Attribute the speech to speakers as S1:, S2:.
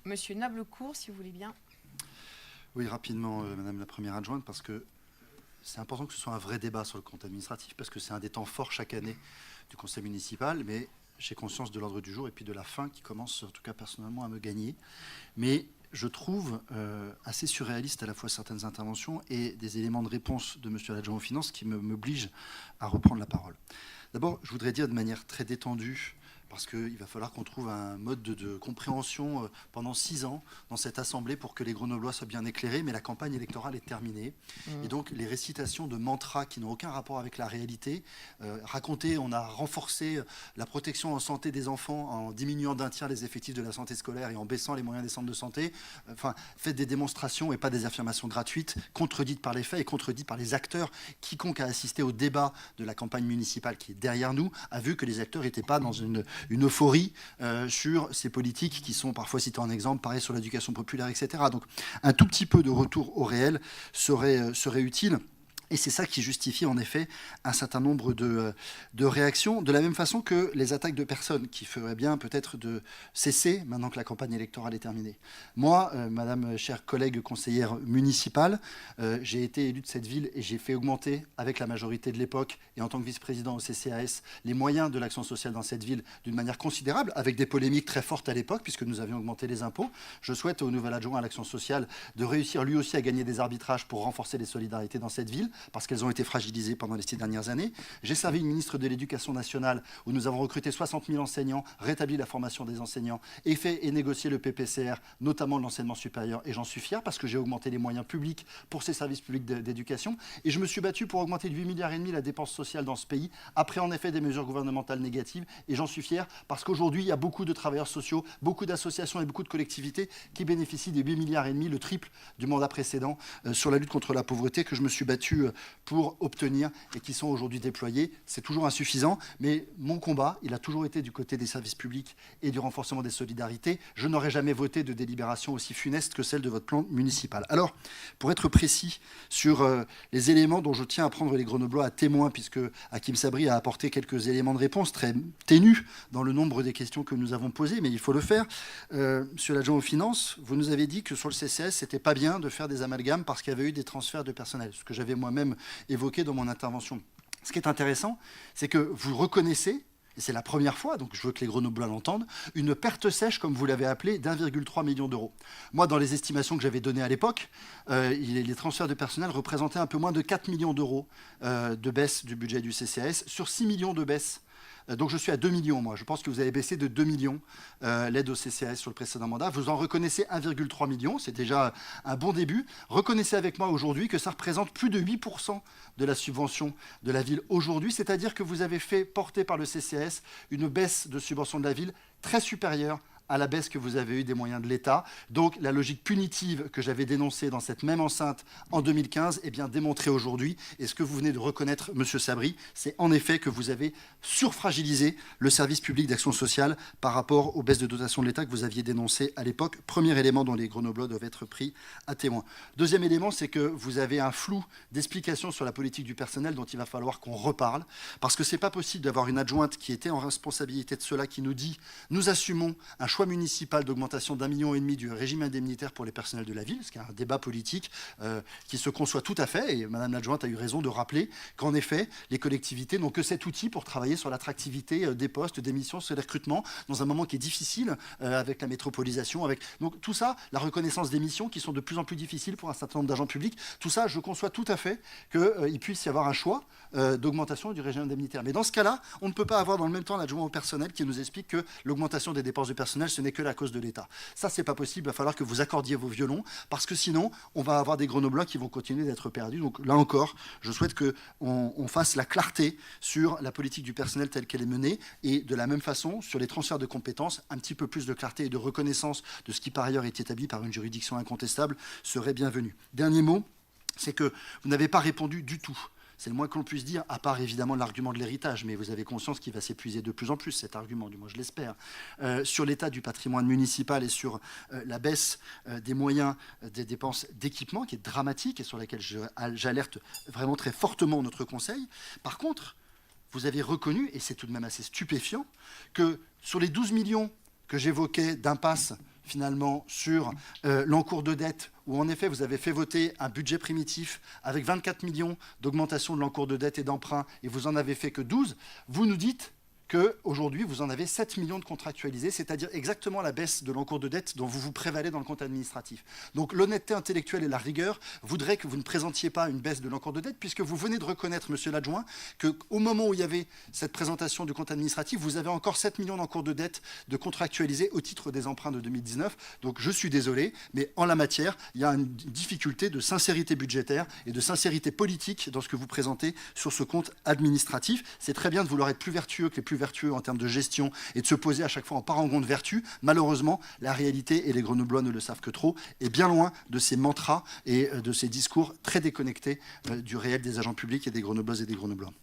S1: Monsieur Nablecourt, si vous voulez bien.
S2: Oui, rapidement, Madame la Première Adjointe, parce que c'est important que ce soit un vrai débat sur le compte administratif, parce que c'est un des temps forts chaque année du Conseil municipal, mais j'ai conscience de l'ordre du jour et puis de la fin qui commence, en tout cas personnellement, à me gagner. Mais je trouve assez surréaliste à la fois certaines interventions et des éléments de réponse de Monsieur l'adjoint aux finances qui m'obligent à reprendre la parole. D'abord, je voudrais dire de manière très détendue, parce qu'il va falloir qu'on trouve un mode de compréhension pendant 6 ans dans cette Assemblée pour que les Grenoblois soient bien éclairés, mais la campagne électorale est terminée. Et donc les récitations de mantras qui n'ont aucun rapport avec la réalité, raconter, on a renforcé la protection en santé des enfants en diminuant d'un tiers les effectifs de la santé scolaire et en baissant les moyens des centres de santé, enfin, faites des démonstrations et pas des affirmations gratuites, contredites par les faits et contredites par les acteurs. Quiconque a assisté au débat de la campagne municipale qui est derrière nous a vu que les acteurs n'étaient pas dans une euphorie sur ces politiques qui sont parfois citées en exemple, pareil sur l'éducation populaire, etc. Donc un tout petit peu de retour au réel serait utile. Et c'est ça qui justifie en effet un certain nombre de réactions, de la même façon que les attaques de personnes qui feraient bien peut-être de cesser maintenant que la campagne électorale est terminée. Moi, madame chère collègue conseillère municipale, j'ai été élu de cette ville et j'ai fait augmenter avec la majorité de l'époque et en tant que vice-président au CCAS les moyens de l'action sociale dans cette ville d'une manière considérable, avec des polémiques très fortes à l'époque puisque nous avions augmenté les impôts. Je souhaite au nouvel adjoint à l'action sociale de réussir lui aussi à gagner des arbitrages pour renforcer les solidarités dans cette ville, parce qu'elles ont été fragilisées pendant les 6 dernières années. J'ai servi une ministre de l'Éducation nationale où nous avons recruté 60 000 enseignants, rétabli la formation des enseignants et fait et négocié le PPCR, notamment de l'enseignement supérieur. Et j'en suis fier parce que j'ai augmenté les moyens publics pour ces services publics d'éducation. Et je me suis battu pour augmenter de 8,5 milliards la dépense sociale dans ce pays, après en effet des mesures gouvernementales négatives. Et j'en suis fier parce qu'aujourd'hui, il y a beaucoup de travailleurs sociaux, beaucoup d'associations et beaucoup de collectivités qui bénéficient des 8,5 milliards, le triple du mandat précédent sur la lutte contre la pauvreté que je me suis battu pour obtenir et qui sont aujourd'hui déployés. C'est toujours insuffisant, mais mon combat, il a toujours été du côté des services publics et du renforcement des solidarités. Je n'aurais jamais voté de délibération aussi funeste que celle de votre plan municipal. Alors, pour être précis sur les éléments dont je tiens à prendre les Grenoblois à témoin, puisque Hakim Sabri a apporté quelques éléments de réponse très ténus dans le nombre des questions que nous avons posées, mais il faut le faire. Monsieur l'adjoint aux finances, vous nous avez dit que sur le CCS, c'était pas bien de faire des amalgames parce qu'il y avait eu des transferts de personnel, ce que j'avais moi-même évoqué dans mon intervention. Ce qui est intéressant, c'est que vous reconnaissez, et c'est la première fois, donc je veux que les Grenoblois l'entendent, une perte sèche, comme vous l'avez appelé, d'1,3 million d'euros. Moi, dans les estimations que j'avais données à l'époque, les transferts de personnel représentaient un peu moins de 4 millions d'euros de baisse du budget du CCAS sur 6 millions de baisse. Donc je suis à 2 millions, moi. Je pense que vous avez baissé de 2 millions l'aide au CCAS sur le précédent mandat. Vous en reconnaissez 1,3 million, c'est déjà un bon début. Reconnaissez avec moi aujourd'hui que ça représente plus de 8% de la subvention de la ville aujourd'hui, c'est-à-dire que vous avez fait porter par le CCAS une baisse de subvention de la ville très supérieure à la baisse que vous avez eue des moyens de l'État. Donc la logique punitive que j'avais dénoncée dans cette même enceinte en 2015 est bien démontrée aujourd'hui. Et ce que vous venez de reconnaître, Monsieur Sabri, c'est en effet que vous avez surfragilisé le service public d'action sociale par rapport aux baisses de dotation de l'État que vous aviez dénoncées à l'époque. Premier élément dont les Grenoblois doivent être pris à témoin. Deuxième élément, c'est que vous avez un flou d'explication sur la politique du personnel dont il va falloir qu'on reparle. Parce que ce n'est pas possible d'avoir une adjointe qui était en responsabilité de cela, qui nous dit « Nous assumons un choix municipal d'augmentation d'1,5 million du régime indemnitaire pour les personnels de la ville », ce qui est un débat politique qui se conçoit tout à fait, et Madame l'adjointe a eu raison de rappeler qu'en effet, les collectivités n'ont que cet outil pour travailler sur l'attractivité des postes, des missions, sur les recrutements, dans un moment qui est difficile, avec la métropolisation, avec donc tout ça, la reconnaissance des missions qui sont de plus en plus difficiles pour un certain nombre d'agents publics, tout ça, je conçois tout à fait qu'il puisse y avoir un choix d'augmentation du régime indemnitaire. Mais dans ce cas-là, on ne peut pas avoir dans le même temps l'adjoint au personnel qui nous explique que l'augmentation des dépenses de personnel, ce n'est que la cause de l'État. Ça, c'est pas possible. Il va falloir que vous accordiez vos violons, parce que sinon, on va avoir des Grenoblois qui vont continuer d'être perdus. Donc là encore, je souhaite qu'on fasse la clarté sur la politique du personnel telle qu'elle est menée, et de la même façon, sur les transferts de compétences, un petit peu plus de clarté et de reconnaissance de ce qui par ailleurs est établi par une juridiction incontestable serait bienvenu. Dernier mot, c'est que vous n'avez pas répondu du tout. C'est le moins que l'on puisse dire, à part évidemment l'argument de l'héritage, mais vous avez conscience qu'il va s'épuiser de plus en plus, cet argument, du moins je l'espère, sur l'état du patrimoine municipal et sur la baisse des moyens des dépenses d'équipement, qui est dramatique et sur laquelle j'alerte vraiment très fortement notre Conseil. Par contre, vous avez reconnu, et c'est tout de même assez stupéfiant, que sur les 12 millions que j'évoquais d'impasse finalement sur l'encours de dette, où en effet vous avez fait voter un budget primitif avec 24 millions d'augmentation de l'encours de dette et d'emprunt, et vous en avez fait que 12, vous nous dites qu'aujourd'hui, vous en avez 7 millions de contractualisés, c'est-à-dire exactement la baisse de l'encours de dette dont vous vous prévalez dans le compte administratif. Donc l'honnêteté intellectuelle et la rigueur voudraient que vous ne présentiez pas une baisse de l'encours de dette, puisque vous venez de reconnaître, monsieur l'adjoint, qu'au moment où il y avait cette présentation du compte administratif, vous avez encore 7 millions d'encours de dette de contractualisés au titre des emprunts de 2019. Donc je suis désolé, mais en la matière, il y a une difficulté de sincérité budgétaire et de sincérité politique dans ce que vous présentez sur ce compte administratif. C'est très bien de vouloir être plus vertueux que les plus vertueux en termes de gestion et de se poser à chaque fois en parangon de vertu. Malheureusement, la réalité, et les Grenoblois ne le savent que trop, est bien loin de ces mantras et de ces discours très déconnectés du réel des agents publics et des Grenobloises et des Grenoblois.